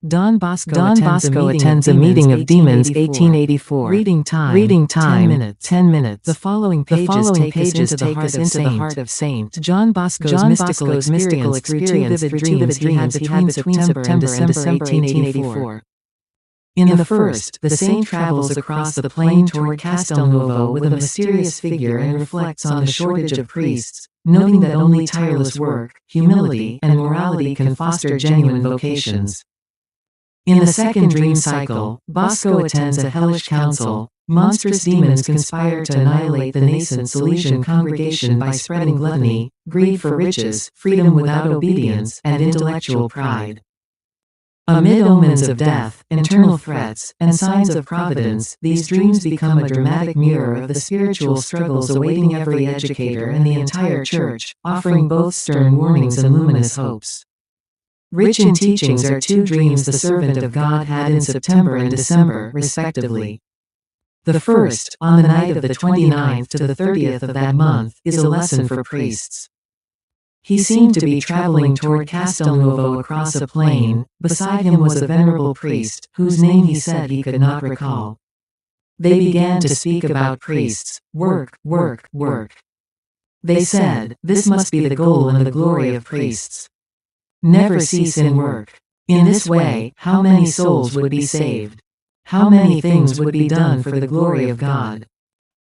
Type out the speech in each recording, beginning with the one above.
Don Bosco attends a meeting of demons 1884. Reading time 10 minutes. The following pages take us into the heart of Saint John Bosco's mystical experience through two vivid dreams he had between September and December 1884. In the first, the saint travels across the plain toward Castelnuovo with a mysterious figure and reflects on the shortage of priests, noting that only tireless work, humility, and morality can foster genuine vocations. In the second dream cycle, Bosco attends a hellish council. Monstrous demons conspire to annihilate the nascent Salesian Congregation by spreading gluttony, greed for riches, freedom without obedience, and intellectual pride. Amid omens of death, internal threats, and signs of providence, these dreams become a dramatic mirror of the spiritual struggles awaiting every educator and the entire church, offering both stern warnings and luminous hopes. Rich in teachings are two dreams the servant of God had in September and December, respectively. The first, on the night of the 29th to the 30th of that month, is a lesson for priests. He seemed to be traveling toward Castelnuovo across a plain. Beside him was a venerable priest, whose name he said he could not recall. They began to speak about priests. Work, work, work. They said, this must be the goal and the glory of priests. Never cease in work. In this way, how many souls would be saved? How many things would be done for the glory of God?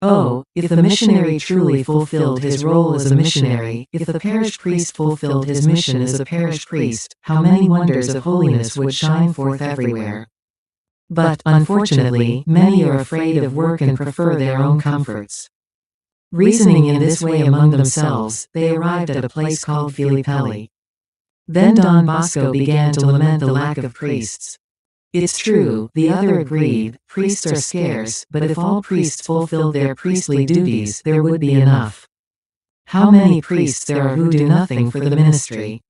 Oh, if the missionary truly fulfilled his role as a missionary, if the parish priest fulfilled his mission as a parish priest, how many wonders of holiness would shine forth everywhere. But, unfortunately, many are afraid of work and prefer their own comforts. Reasoning in this way among themselves, they arrived at a place called Filippelli. Then Don Bosco began to lament the lack of priests. It's true, the other agreed, priests are scarce, but if all priests fulfilled their priestly duties, there would be enough. How many priests there are who do nothing for the ministry?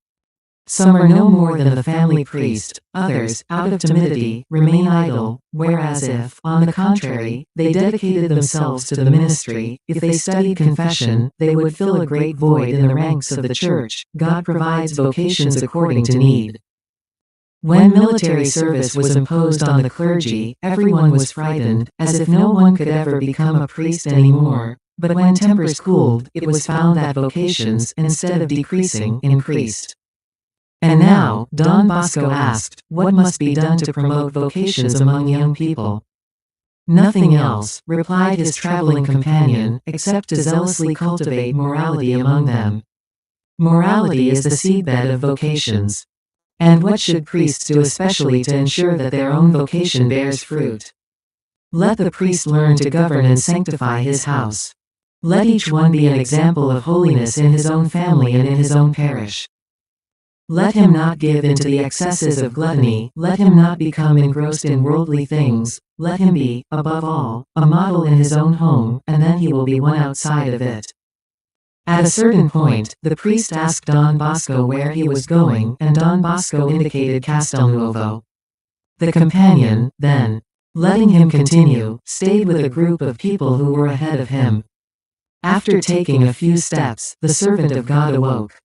Some are no more than the family priest, others, out of timidity, remain idle, whereas if, on the contrary, they dedicated themselves to the ministry, if they studied confession, they would fill a great void in the ranks of the church. God provides vocations according to need. When military service was imposed on the clergy, everyone was frightened, as if no one could ever become a priest anymore. But when tempers cooled, it was found that vocations, instead of decreasing, increased. And now, Don Bosco asked, what must be done to promote vocations among young people? Nothing else, replied his traveling companion, except to zealously cultivate morality among them. Morality is the seedbed of vocations. And what should priests do especially to ensure that their own vocation bears fruit? Let the priest learn to govern and sanctify his house. Let each one be an example of holiness in his own family and in his own parish. Let him not give in to the excesses of gluttony, let him not become engrossed in worldly things, let him be, above all, a model in his own home, and then he will be one outside of it. At a certain point, the priest asked Don Bosco where he was going, and Don Bosco indicated Castelnuovo. The companion, then, letting him continue, stayed with a group of people who were ahead of him. After taking a few steps, the servant of God awoke.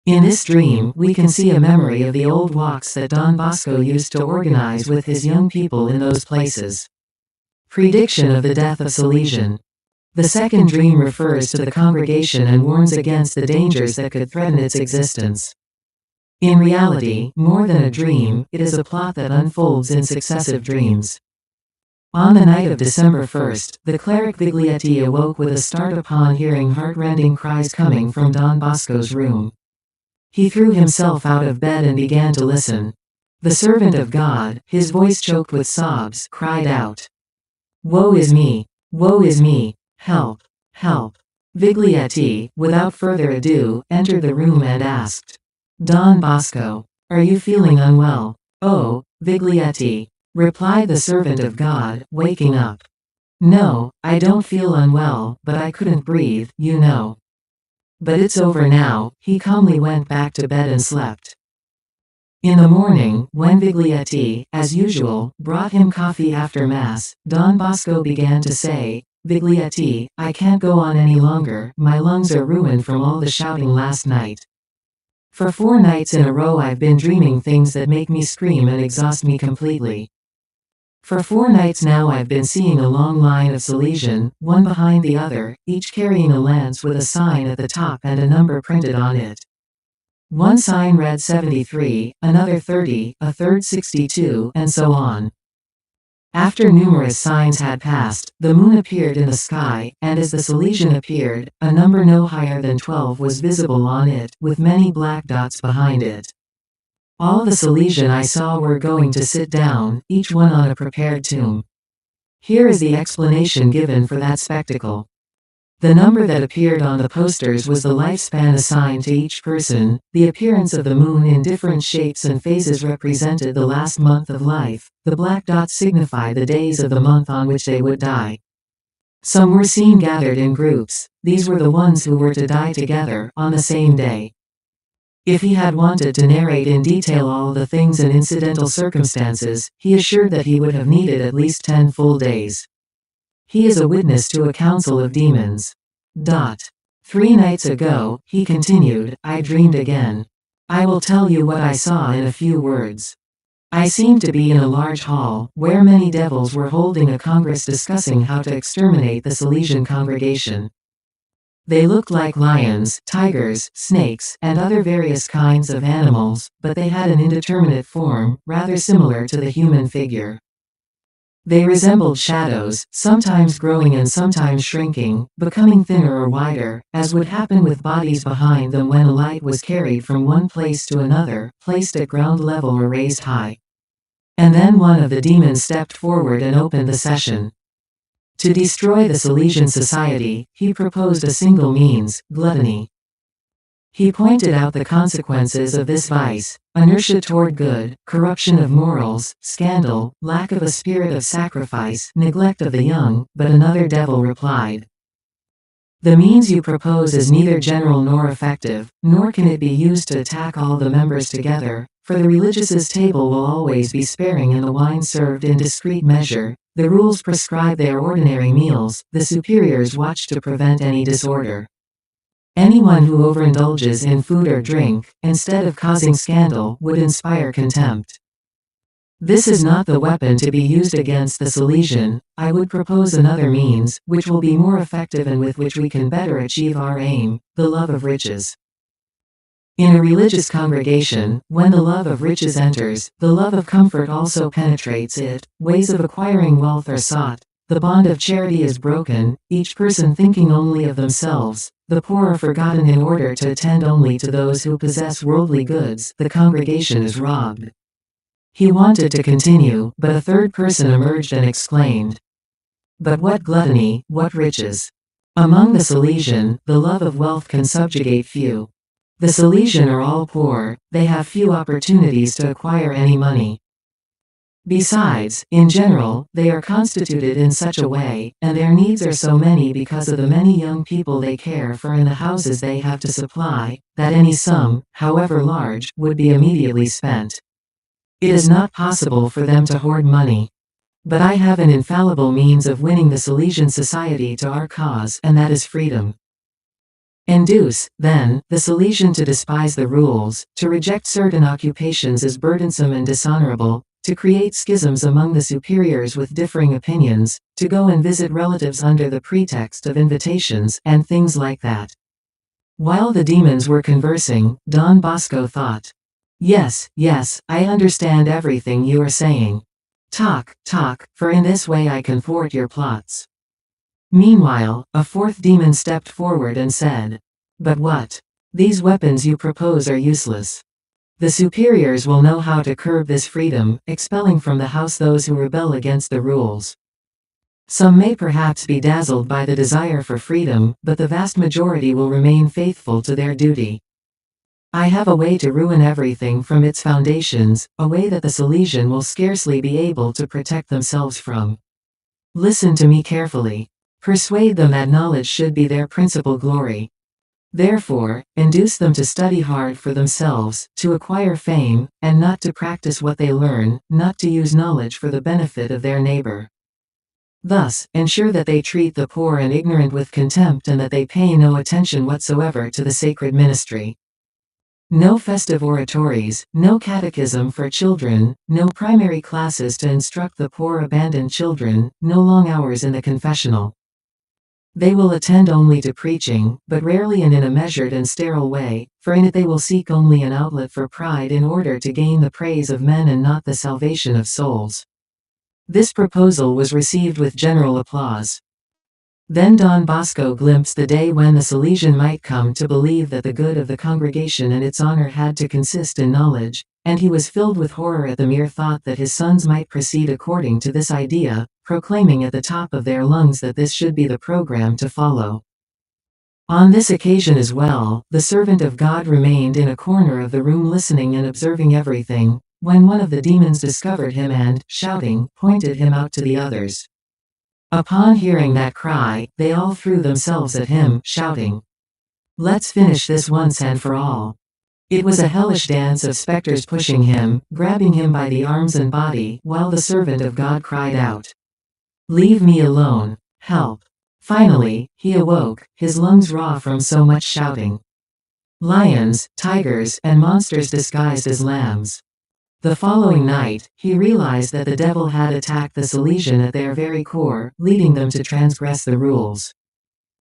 In this dream, we can see a memory of the old walks that Don Bosco used to organize with his young people in those places. Prediction of the death of Salesian. The second dream refers to the congregation and warns against the dangers that could threaten its existence. In reality, more than a dream, it is a plot that unfolds in successive dreams. On the night of December 1st, the cleric Viglietti awoke with a start upon hearing heart-rending cries coming from Don Bosco's room. He threw himself out of bed and began to listen. The servant of God, his voice choked with sobs, cried out, "Woe is me! Woe is me! Help! Help!" Viglietti, without further ado, entered the room and asked, "Don Bosco, are you feeling unwell?" "Oh, Viglietti," replied the servant of God, waking up. "No, I don't feel unwell, but I couldn't breathe, you know. But it's over now." He calmly went back to bed and slept. In the morning, when Viglietti, as usual, brought him coffee after Mass, Don Bosco began to say, "Viglietti, I can't go on any longer, my lungs are ruined from all the shouting last night." For 4 nights in a row I've been dreaming things that make me scream and exhaust me completely. For 4 nights now I've been seeing a long line of Salesian, one behind the other, each carrying a lance with a sign at the top and a number printed on it. One sign read 73, another 30, a third 62, and so on. After numerous signs had passed, the moon appeared in the sky, and as the Salesian appeared, a number no higher than 12 was visible on it, with many black dots behind it. All the Salesian I saw were going to sit down, each one on a prepared tomb. Here is the explanation given for that spectacle. The number that appeared on the posters was the lifespan assigned to each person. The appearance of the moon in different shapes and phases represented the last month of life. The black dots signify the days of the month on which they would die. Some were seen gathered in groups. These were the ones who were to die together, on the same day. If he had wanted to narrate in detail all the things and incidental circumstances, he assured that he would have needed at least 10 full days. He is a witness to a council of demons. 3 nights ago, he continued, I dreamed again. I will tell you what I saw in a few words. I seemed to be in a large hall, where many devils were holding a congress discussing how to exterminate the Salesian Congregation. They looked like lions, tigers, snakes, and other various kinds of animals, but they had an indeterminate form, rather similar to the human figure. They resembled shadows, sometimes growing and sometimes shrinking, becoming thinner or wider, as would happen with bodies behind them when a light was carried from one place to another, placed at ground level or raised high. And then one of the demons stepped forward and opened the session. To destroy the Salesian society, he proposed a single means: gluttony. He pointed out the consequences of this vice: inertia toward good, corruption of morals, scandal, lack of a spirit of sacrifice, neglect of the young. But another devil replied, the means you propose is neither general nor effective, nor can it be used to attack all the members together, for the religious' table will always be sparing and the wine served in discreet measure. The rules prescribe their ordinary meals, the superiors watch to prevent any disorder. Anyone who overindulges in food or drink, instead of causing scandal, would inspire contempt. This is not the weapon to be used against the Salesian. I would propose another means, which will be more effective and with which we can better achieve our aim: the love of riches. In a religious congregation, when the love of riches enters, the love of comfort also penetrates it. Ways of acquiring wealth are sought. The bond of charity is broken, each person thinking only of themselves. The poor are forgotten in order to attend only to those who possess worldly goods. The congregation is robbed. He wanted to continue, but a third person emerged and exclaimed, but what gluttony, what riches! Among the Salesian, the love of wealth can subjugate few. The Salesian are all poor, they have few opportunities to acquire any money. Besides, in general, they are constituted in such a way, and their needs are so many because of the many young people they care for and the houses they have to supply, that any sum, however large, would be immediately spent. It is not possible for them to hoard money. But I have an infallible means of winning the Salesian society to our cause, and that is freedom. Induce, then, the Salesian to despise the rules, to reject certain occupations as burdensome and dishonorable, to create schisms among the superiors with differing opinions, to go and visit relatives under the pretext of invitations, and things like that. While the demons were conversing, Don Bosco thought, yes, I understand everything you are saying. Talk, for in this way I can thwart your plots. Meanwhile, a fourth demon stepped forward and said, but what? These weapons you propose are useless. The superiors will know how to curb this freedom, expelling from the house those who rebel against the rules. Some may perhaps be dazzled by the desire for freedom, but the vast majority will remain faithful to their duty. I have a way to ruin everything from its foundations, a way that the Salesian will scarcely be able to protect themselves from. Listen to me carefully. Persuade them that knowledge should be their principal glory. Therefore, induce them to study hard for themselves, to acquire fame, and not to practice what they learn, not to use knowledge for the benefit of their neighbor. Thus, ensure that they treat the poor and ignorant with contempt and that they pay no attention whatsoever to the sacred ministry. No festive oratories, no catechism for children, no primary classes to instruct the poor abandoned children, no long hours in the confessional. They will attend only to preaching, but rarely and in a measured and sterile way, for in it they will seek only an outlet for pride in order to gain the praise of men and not the salvation of souls. This proposal was received with general applause. Then Don Bosco glimpsed the day when the Salesian might come to believe that the good of the congregation and its honor had to consist in knowledge, and he was filled with horror at the mere thought that his sons might proceed according to this idea, proclaiming at the top of their lungs that this should be the program to follow. On this occasion as well, the servant of God remained in a corner of the room listening and observing everything, when one of the demons discovered him and, shouting, pointed him out to the others. Upon hearing that cry, they all threw themselves at him, shouting, "Let's finish this once and for all." It was a hellish dance of specters pushing him, grabbing him by the arms and body, while the servant of God cried out, "Leave me alone, help." Finally, he awoke, his lungs raw from so much shouting. Lions, tigers, and monsters disguised as lambs. The following night, he realized that the devil had attacked the Salesian at their very core, leading them to transgress the rules.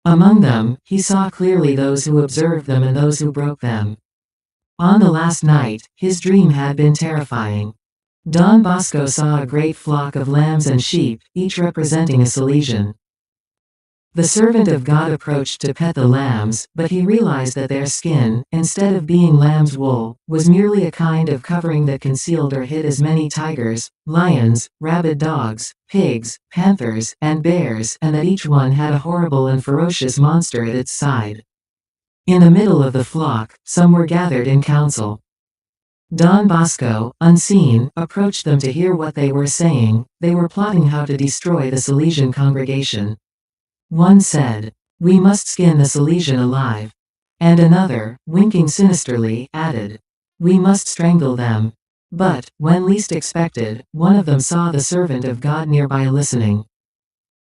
Among them, he saw clearly those who observed them and those who broke them. On the last night, his dream had been terrifying. Don Bosco saw a great flock of lambs and sheep, each representing a Salesian. The servant of God approached to pet the lambs, but he realized that their skin, instead of being lamb's wool, was merely a kind of covering that concealed or hid as many tigers, lions, rabid dogs, pigs, panthers, and bears, and that each one had a horrible and ferocious monster at its side. In the middle of the flock, some were gathered in council. Don Bosco, unseen, approached them to hear what they were saying. They were plotting how to destroy the Salesian congregation. One said, "We must skin the Salesian alive." And another, winking sinisterly, added, "We must strangle them." But, when least expected, one of them saw the servant of God nearby listening.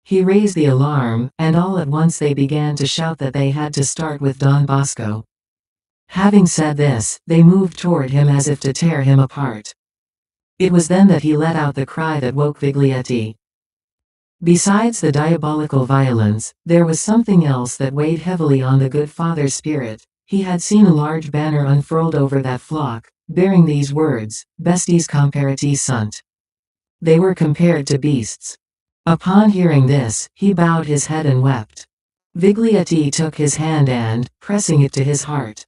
He raised the alarm, and all at once they began to shout that they had to start with Don Bosco. Having said this, they moved toward him as if to tear him apart. It was then that he let out the cry that woke Viglietti. Besides the diabolical violence, there was something else that weighed heavily on the good father's spirit. He had seen a large banner unfurled over that flock, bearing these words, "Besties comparati sunt." They were compared to beasts. Upon hearing this, he bowed his head and wept. Viglietti took his hand and, pressing it to his heart,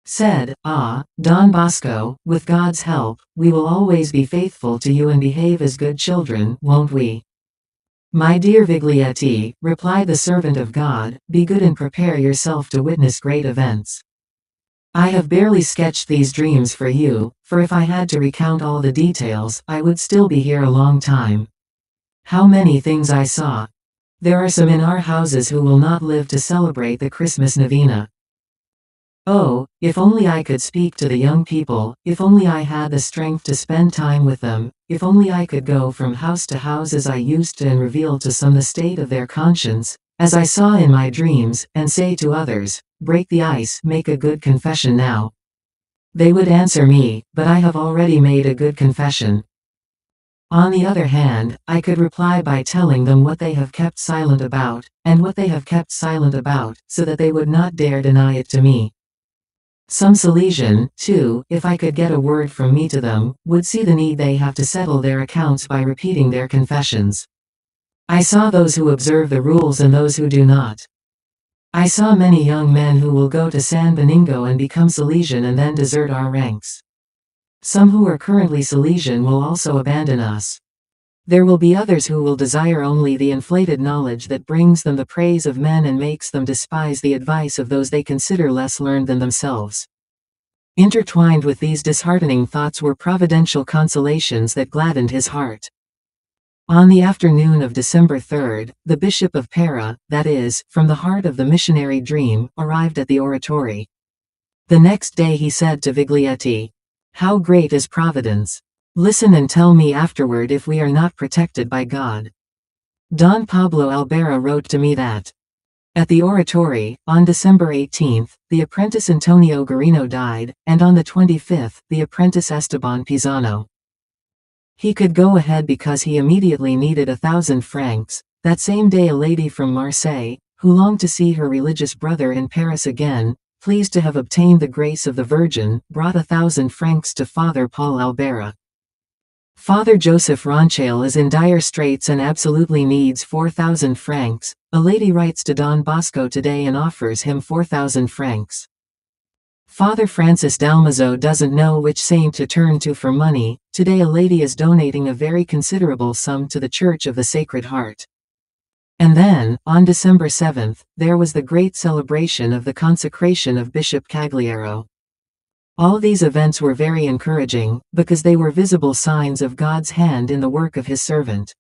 said, "Ah, Don Bosco, with God's help, we will always be faithful to you and behave as good children, won't we?" "My dear Viglietti," replied the servant of God, "be good and prepare yourself to witness great events. I have barely sketched these dreams for you, for if I had to recount all the details, I would still be here a long time. How many things I saw! There are some in our houses who will not live to celebrate the Christmas novena. Oh, if only I could speak to the young people, if only I had the strength to spend time with them, if only I could go from house to house as I used to and reveal to some the state of their conscience, as I saw in my dreams, and say to others, 'Break the ice, make a good confession now.' They would answer me, 'But I have already made a good confession.' On the other hand, I could reply by telling them what they have kept silent about, and what they have kept silent about, so that they would not dare deny it to me. Some Salesian, too, if I could get a word from me to them, would see the need they have to settle their accounts by repeating their confessions. I saw those who observe the rules and those who do not. I saw many young men who will go to San Benigno and become Salesian and then desert our ranks. Some who are currently Salesian will also abandon us. There will be others who will desire only the inflated knowledge that brings them the praise of men and makes them despise the advice of those they consider less learned than themselves. Intertwined with these disheartening thoughts were providential consolations that gladdened his heart. On the afternoon of December 3rd, the Bishop of Pera, that is, from the heart of the missionary dream, arrived at the oratory. The next day he said to Viglietti, "How great is Providence! Listen and tell me afterward if we are not protected by God. Don Pablo Albera wrote to me that At the oratory, on December 18, the apprentice Antonio Guarino died, and on the 25th, the apprentice Esteban Pisano. He could go ahead because he immediately needed 1,000 francs. That same day a lady from Marseille, who longed to see her religious brother in Paris again, pleased to have obtained the grace of the Virgin, brought 1,000 francs to Father Paul Albera. Father Joseph Ronchale is in dire straits and absolutely needs 4,000 francs. A lady writes to Don Bosco today and offers him 4,000 francs. Father Francis Dalmazo doesn't know which saint to turn to for money. Today a lady is donating a very considerable sum to the Church of the Sacred Heart. And then, on December 7th, there was the great celebration of the consecration of Bishop Cagliaro. All these events were very encouraging, because they were visible signs of God's hand in the work of His servant.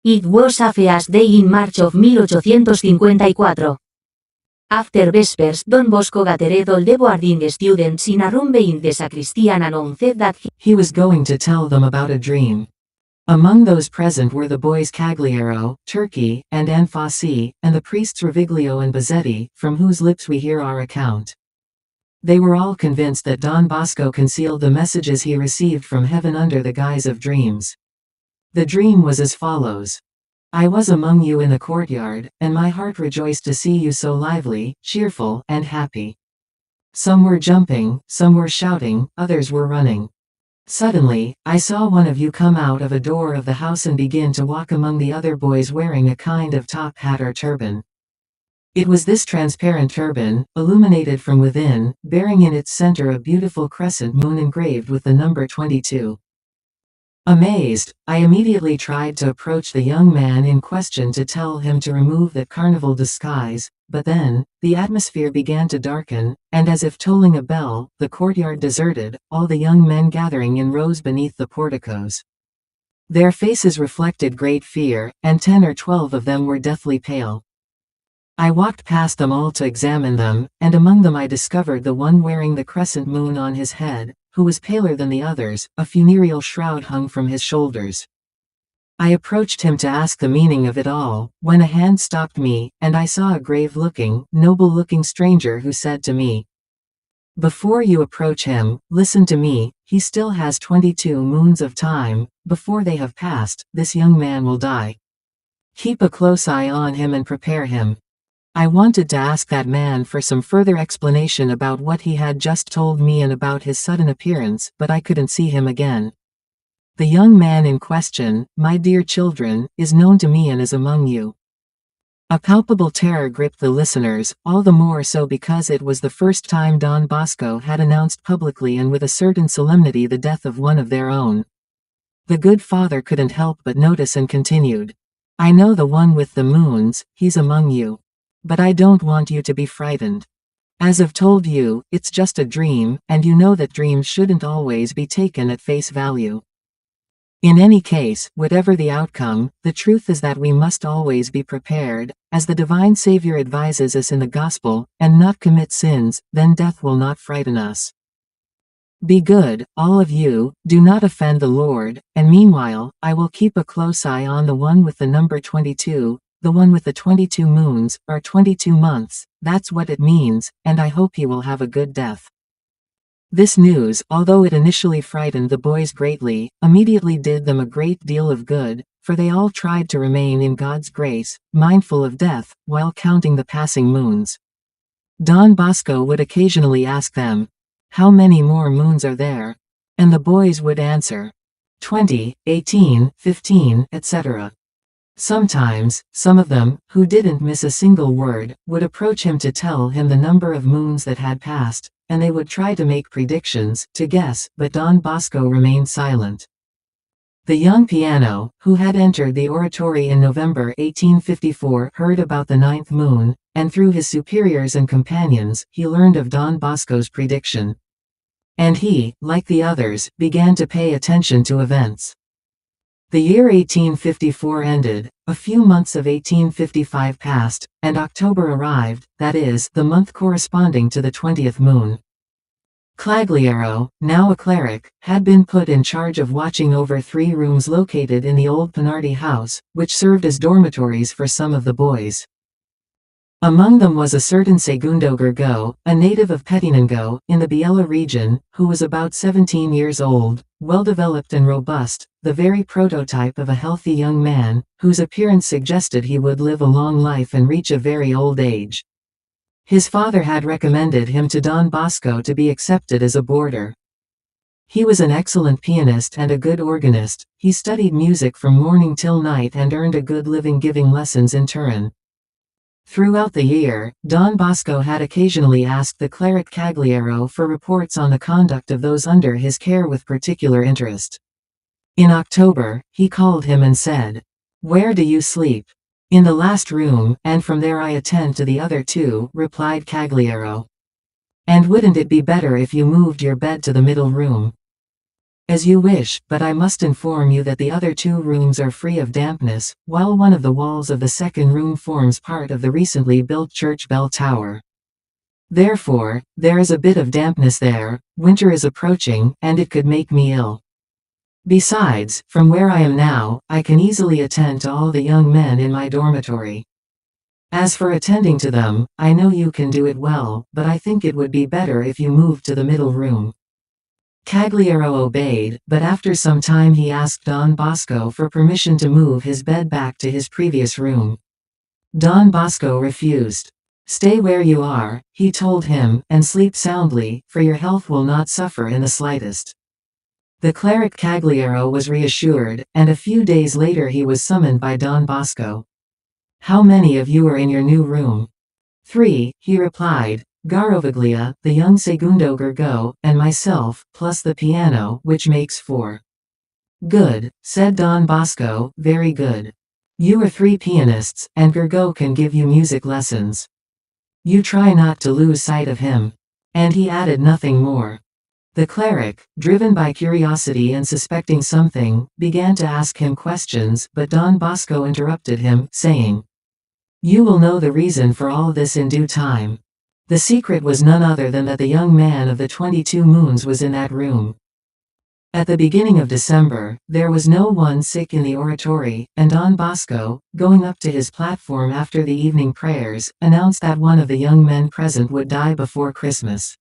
It was a feast day in March of 1854. After Vespers, Don Bosco gathered all the boarding students in a room behind the sacristy and announced that he was going to tell them about a dream. Among those present were the boys Cagliaro, Turkey, and Anfossi, and the priests Roviglio and Bazzetti, from whose lips we hear our account. They were all convinced that Don Bosco concealed the messages he received from heaven under the guise of dreams. The dream was as follows. I was among you in the courtyard, and my heart rejoiced to see you so lively, cheerful, and happy. Some were jumping, some were shouting, others were running. Suddenly, I saw one of you come out of a door of the house and begin to walk among the other boys wearing a kind of top hat or turban. It was this transparent turban, illuminated from within, bearing in its center a beautiful crescent moon engraved with the number 22. Amazed, I immediately tried to approach the young man in question to tell him to remove that carnival disguise, but then, the atmosphere began to darken, and as if tolling a bell, the courtyard deserted, all the young men gathering in rows beneath the porticos. Their faces reflected great fear, and 10 or 12 of them were deathly pale. I walked past them all to examine them, and among them I discovered the one wearing the crescent moon on his head, who was paler than the others, a funereal shroud hung from his shoulders. I approached him to ask the meaning of it all, when a hand stopped me, and I saw a grave-looking, noble-looking stranger who said to me, "Before you approach him, listen to me, he still has 22 moons of time, before they have passed, this young man will die. Keep a close eye on him and prepare him." I wanted to ask that man for some further explanation about what he had just told me and about his sudden appearance, but I couldn't see him again. The young man in question, my dear children, is known to me and is among you. A palpable terror gripped the listeners, all the more so because it was the first time Don Bosco had announced publicly and with a certain solemnity the death of one of their own. The good father couldn't help but notice and continued, "I know the one with the moons, he's among you. But I don't want you to be frightened. As I've told you, it's just a dream, and you know that dreams shouldn't always be taken at face value. In any case, whatever the outcome, the truth is that we must always be prepared, as the divine Savior advises us in the Gospel, and not commit sins, then death will not frighten us. Be good, all of you, do not offend the Lord, and meanwhile, I will keep a close eye on the one with the number 22, the one with the 22 moons, or 22 months, that's what it means, and I hope he will have a good death." This news, although it initially frightened the boys greatly, immediately did them a great deal of good, for they all tried to remain in God's grace, mindful of death, while counting the passing moons. Don Bosco would occasionally ask them, "How many more moons are there?" And the boys would answer, 20, 18, 15, etc. Sometimes, some of them, who didn't miss a single word, would approach him to tell him the number of moons that had passed, and they would try to make predictions, to guess, but Don Bosco remained silent. The young piano, who had entered the oratory in November 1854, heard about the 9th moon, and through his superiors and companions, he learned of Don Bosco's prediction. And he, like the others, began to pay attention to events. The year 1854 ended, a few months of 1855 passed, and October arrived, that is, the month corresponding to the 20th moon. Cagliaro, now a cleric, had been put in charge of watching over 3 rooms located in the old Pinardi house, which served as dormitories for some of the boys. Among them was a certain Segundo Gergo, a native of Pettinengo, in the Biella region, who was about 17 years old, well-developed and robust, the very prototype of a healthy young man, whose appearance suggested he would live a long life and reach a very old age. His father had recommended him to Don Bosco to be accepted as a boarder. He was an excellent pianist and a good organist, he studied music from morning till night and earned a good living giving lessons in Turin. Throughout the year, Don Bosco had occasionally asked the cleric Cagliaro for reports on the conduct of those under his care with particular interest. In October, he called him and said, "Where do you sleep?" "In the last room, and from there I attend to the other 2, replied Cagliaro. "And wouldn't it be better if you moved your bed to the middle room?" "As you wish, but I must inform you that the other 2 rooms are free of dampness, while one of the walls of the second room forms part of the recently built church bell tower. Therefore, there is a bit of dampness there, winter is approaching, and it could make me ill." Besides, from where I am now, I can easily attend to all the young men in my dormitory. As for attending to them, I know you can do it well, but I think it would be better if you moved to the middle room." Cagliero obeyed, but after some time he asked Don Bosco for permission to move his bed back to his previous room. Don Bosco refused. "Stay where you are," he told him, "and sleep soundly, for your health will not suffer in the slightest." The cleric Cagliero was reassured, and a few days later he was summoned by Don Bosco. "How many of you are in your new room?" "3, he replied. "Garovaglia, the young Segundo Gergo, and myself, plus the piano, which makes 4. "Good," said Don Bosco, "very good. You are 3 pianists, and Gergo can give you music lessons. You try not to lose sight of him." And he added nothing more. The cleric, driven by curiosity and suspecting something, began to ask him questions, but Don Bosco interrupted him, saying, "You will know the reason for all this in due time." The secret was none other than that the young man of the 22 moons was in that room. At the beginning of December, there was no one sick in the oratory, and Don Bosco, going up to his platform after the evening prayers, announced that one of the young men present would die before Christmas.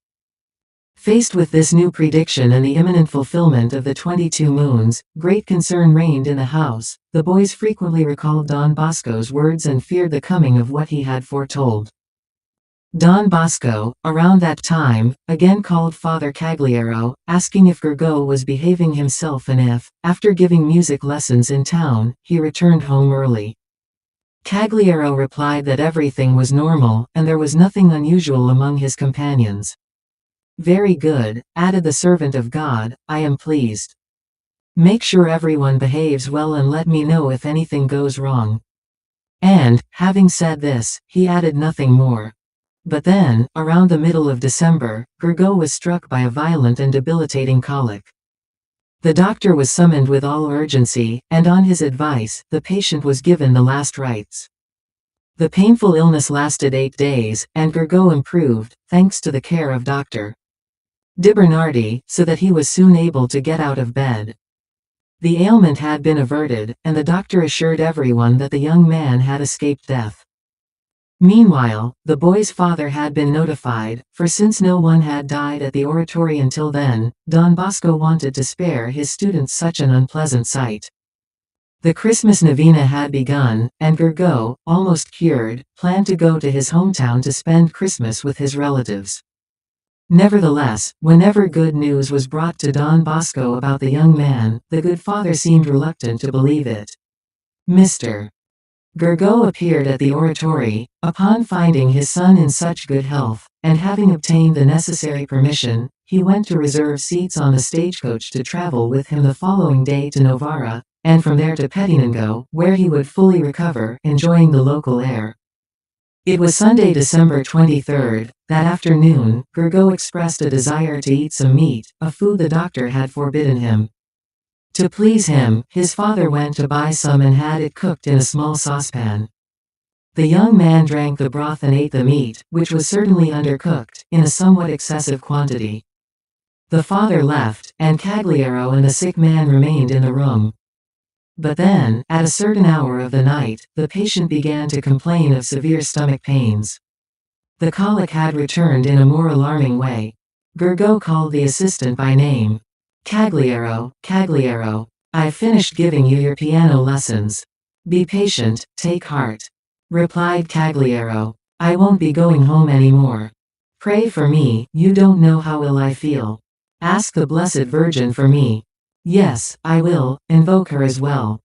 Faced with this new prediction and the imminent fulfillment of the 22 moons, great concern reigned in the house. The boys frequently recalled Don Bosco's words and feared the coming of what he had foretold. Don Bosco, around that time, again called Father Cagliero, asking if Gergo was behaving himself and if, after giving music lessons in town, he returned home early. Cagliero replied that everything was normal, and there was nothing unusual among his companions. "Very good," added the servant of God, "I am pleased. Make sure everyone behaves well and let me know if anything goes wrong." And, having said this, he added nothing more. But then, around the middle of December, Gergo was struck by a violent and debilitating colic. The doctor was summoned with all urgency, and on his advice, the patient was given the last rites. The painful illness lasted 8 days, and Gergo improved, thanks to the care of Dr. Di Bernardi, so that he was soon able to get out of bed. The ailment had been averted, and the doctor assured everyone that the young man had escaped death. Meanwhile, the boy's father had been notified, for since no one had died at the oratory until then, Don Bosco wanted to spare his students such an unpleasant sight. The Christmas novena had begun, and Gergo, almost cured, planned to go to his hometown to spend Christmas with his relatives. Nevertheless, whenever good news was brought to Don Bosco about the young man, the good father seemed reluctant to believe it. Mr. Gergo appeared at the oratory, upon finding his son in such good health, and having obtained the necessary permission, he went to reserve seats on the stagecoach to travel with him the following day to Novara, and from there to Pettinengo, where he would fully recover, enjoying the local air. It was Sunday, December 23rd. That afternoon, Gergo expressed a desire to eat some meat, a food the doctor had forbidden him. To please him, his father went to buy some and had it cooked in a small saucepan. The young man drank the broth and ate the meat, which was certainly undercooked, in a somewhat excessive quantity. The father left, and Cagliero and the sick man remained in the room. But then, at a certain hour of the night, the patient began to complain of severe stomach pains. The colic had returned in a more alarming way. Gergo called the assistant by name. Cagliero, I've finished giving you your piano lessons. Be patient, take heart," replied Cagliero. "I won't be going home anymore. Pray for me, you don't know how ill I feel. Ask the Blessed Virgin for me." "Yes, I will, invoke her as well."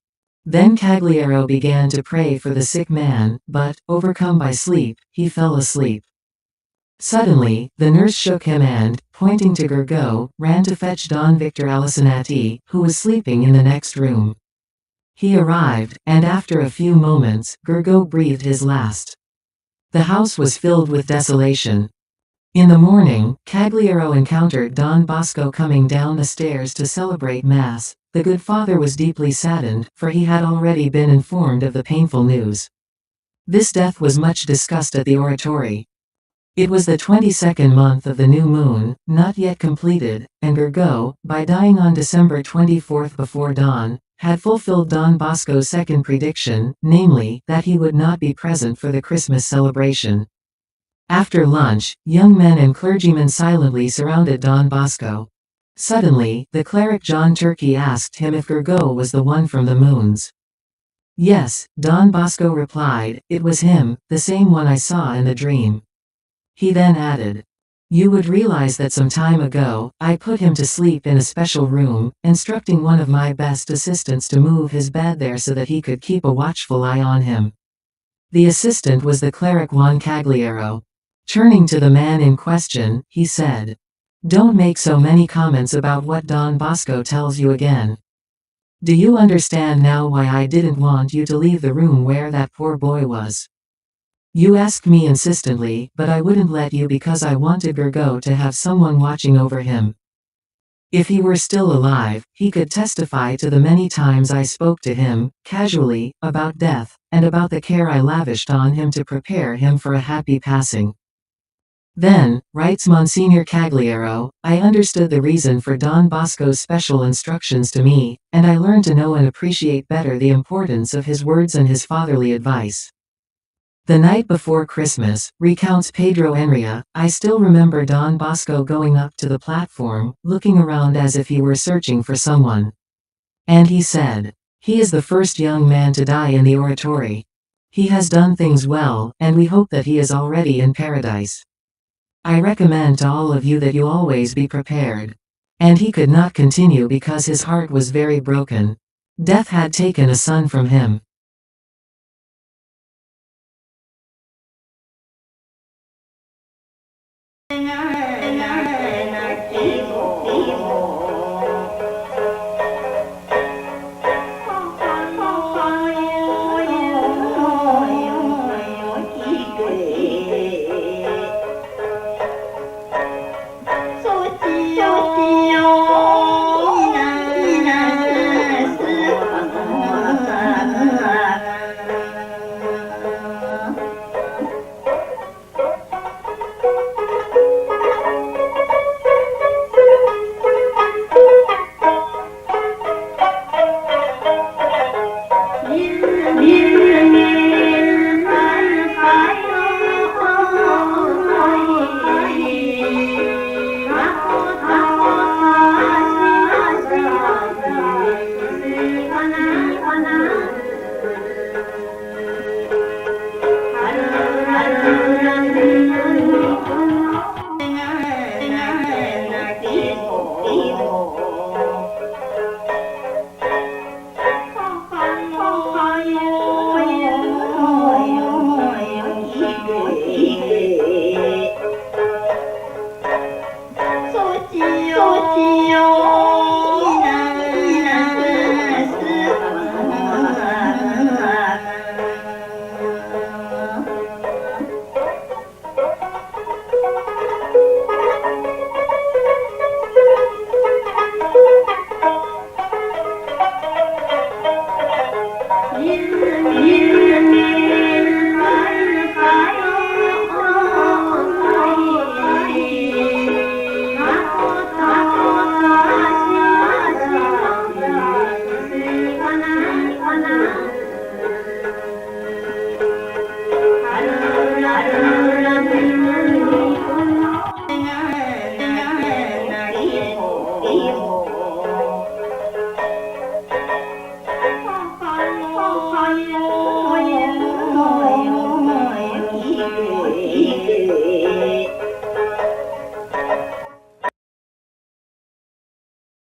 Then Cagliero began to pray for the sick man, but, overcome by sleep, he fell asleep. Suddenly, the nurse shook him and, pointing to Gergo, ran to fetch Don Victor Alicinati, who was sleeping in the next room. He arrived, and after a few moments, Gergo breathed his last. The house was filled with desolation. In the morning, Cagliero encountered Don Bosco coming down the stairs to celebrate Mass. The good father was deeply saddened, for he had already been informed of the painful news. This death was much discussed at the oratory. It was the 22nd month of the new moon, not yet completed, and Gergo, by dying on December 24 before dawn, had fulfilled Don Bosco's second prediction, namely, that he would not be present for the Christmas celebration. After lunch, young men and clergymen silently surrounded Don Bosco. Suddenly, the cleric John Turkey asked him if Gergo was the one from the moons. Yes, Don Bosco replied, it was him, the same one I saw in the dream. He then added, you would realize that some time ago, I put him to sleep in a special room, instructing one of my best assistants to move his bed there so that he could keep a watchful eye on him. The assistant was the cleric Juan Cagliero. Turning to the man in question, he said, don't make so many comments about what Don Bosco tells you again. Do you understand now why I didn't want you to leave the room where that poor boy was? You asked me insistently, but I wouldn't let you because I wanted Gergo to have someone watching over him. If he were still alive, he could testify to the many times I spoke to him, casually, about death, and about the care I lavished on him to prepare him for a happy passing. Then, writes Monsignor Cagliero, I understood the reason for Don Bosco's special instructions to me, and I learned to know and appreciate better the importance of his words and his fatherly advice. The night before Christmas, recounts Pedro Enria, I still remember Don Bosco going up to the platform, looking around as if he were searching for someone. And he said, he is the first young man to die in the oratory. He has done things well, and we hope that he is already in paradise. I recommend to all of you that you always be prepared. And he could not continue because his heart was very broken. Death had taken a son from him.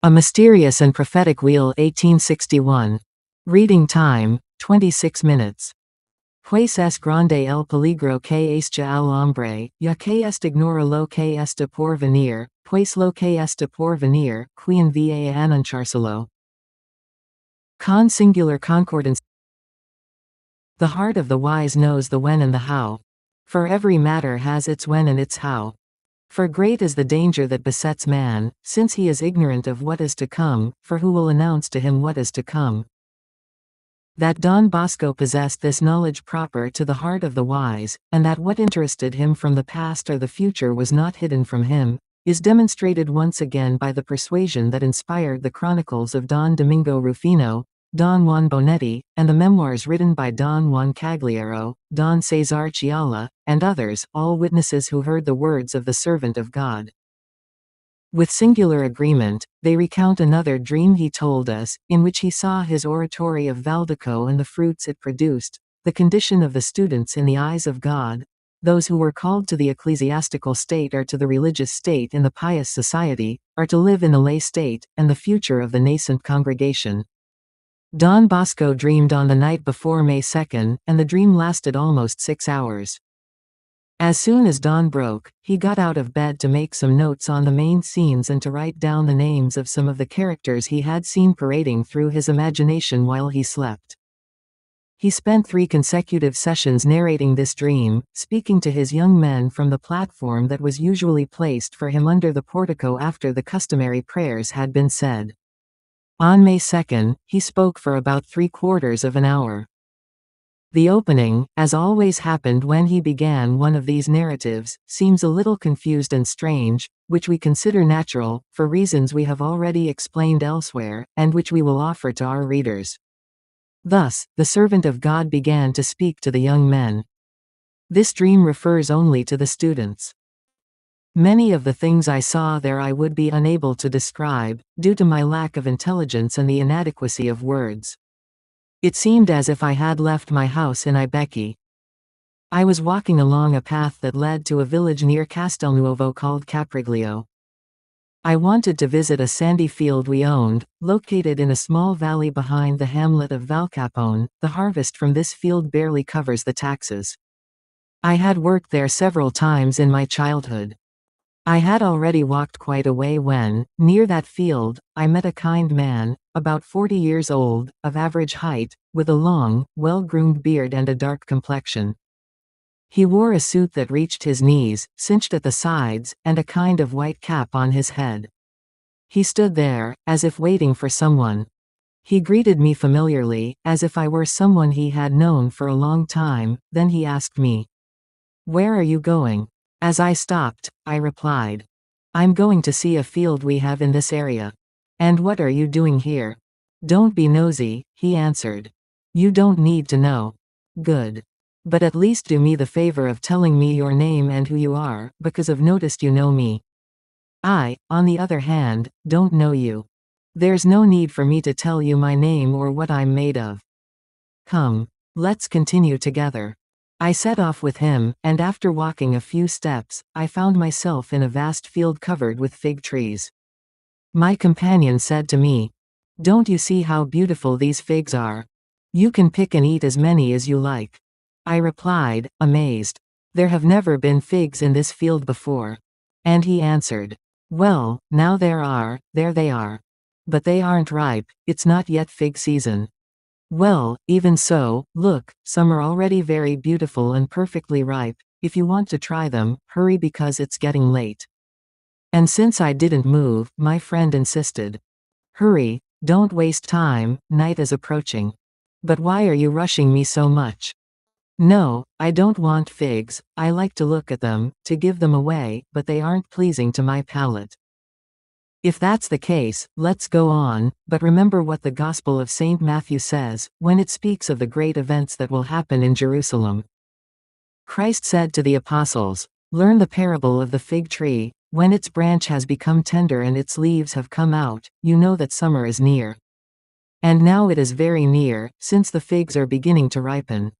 A Mysterious and Prophetic Wheel 1861. Reading time, 26 minutes. Pues es grande el peligro que este al hombre, ya que este ignora lo que está por venir, pues lo que está por venir, quien va a anunciárselo. Con singular concordance. The heart of the wise knows the when and the how. For every matter has its when and its how. For great is the danger that besets man, since he is ignorant of what is to come, for who will announce to him what is to come? That Don Bosco possessed this knowledge proper to the heart of the wise, and that what interested him from the past or the future was not hidden from him, is demonstrated once again by the persuasion that inspired the chronicles of Don Domingo Rufino, Don Juan Bonetti, and the memoirs written by Don Juan Cagliaro, Don Cesar Chiala, and others, all witnesses who heard the words of the servant of God. With singular agreement, they recount another dream he told us, in which he saw his oratory of Valdico and the fruits it produced, the condition of the students in the eyes of God, those who were called to the ecclesiastical state or to the religious state in the pious society, or to live in the lay state, and the future of the nascent congregation. Don Bosco dreamed on the night before May 2, and the dream lasted almost 6 hours. As soon as dawn broke, he got out of bed to make some notes on the main scenes and to write down the names of some of the characters he had seen parading through his imagination while he slept. He spent 3 consecutive sessions narrating this dream, speaking to his young men from the platform that was usually placed for him under the portico after the customary prayers had been said. On May 2, he spoke for about 3/4 of an hour. The opening, as always happened when he began one of these narratives, seems a little confused and strange, which we consider natural, for reasons we have already explained elsewhere, and which we will offer to our readers. Thus, the servant of God began to speak to the young men. This dream refers only to the students. Many of the things I saw there I would be unable to describe, due to my lack of intelligence and the inadequacy of words. It seemed as if I had left my house in Ibecchi. I was walking along a path that led to a village near Castelnuovo called Capriglio. I wanted to visit a sandy field we owned, located in a small valley behind the hamlet of Valcapone. The harvest from this field barely covers the taxes. I had worked there several times in my childhood. I had already walked quite a way when, near that field, I met a kind man, about 40 years old, of average height, with a long, well-groomed beard and a dark complexion. He wore a suit that reached his knees, cinched at the sides, and a kind of white cap on his head. He stood there, as if waiting for someone. He greeted me familiarly, as if I were someone he had known for a long time, then he asked me, "Where are you going?" As I stopped, I replied, "I'm going to see a field we have in this area." "And what are you doing here?" "Don't be nosy," he answered. "You don't need to know." "Good. But at least do me the favor of telling me your name and who you are, because I've noticed you know me. I, on the other hand, don't know you. There's no need for me to tell you my name or what I'm made of. Come. Let's continue together." I set off with him, and after walking a few steps, I found myself in a vast field covered with fig trees. My companion said to me, "Don't you see how beautiful these figs are? You can pick and eat as many as you like." I replied, amazed, "There have never been figs in this field before." And he answered, "Well, now there they are. But they aren't ripe, it's not yet fig season." "Well, even so, look, some are already very beautiful and perfectly ripe. If you want to try them, hurry because it's getting late." And since I didn't move, my friend insisted, "Hurry, don't waste time, night is approaching." "But why are you rushing me so much?" "No, I don't want figs, I like to look at them, to give them away, but they aren't pleasing to my palate." "If that's the case, let's go on, but remember what the Gospel of St. Matthew says, when it speaks of the great events that will happen in Jerusalem. Christ said to the apostles, 'Learn the parable of the fig tree. When its branch has become tender and its leaves have come out, you know that summer is near. And now it is very near, since the figs are beginning to ripen.'"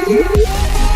Thank you.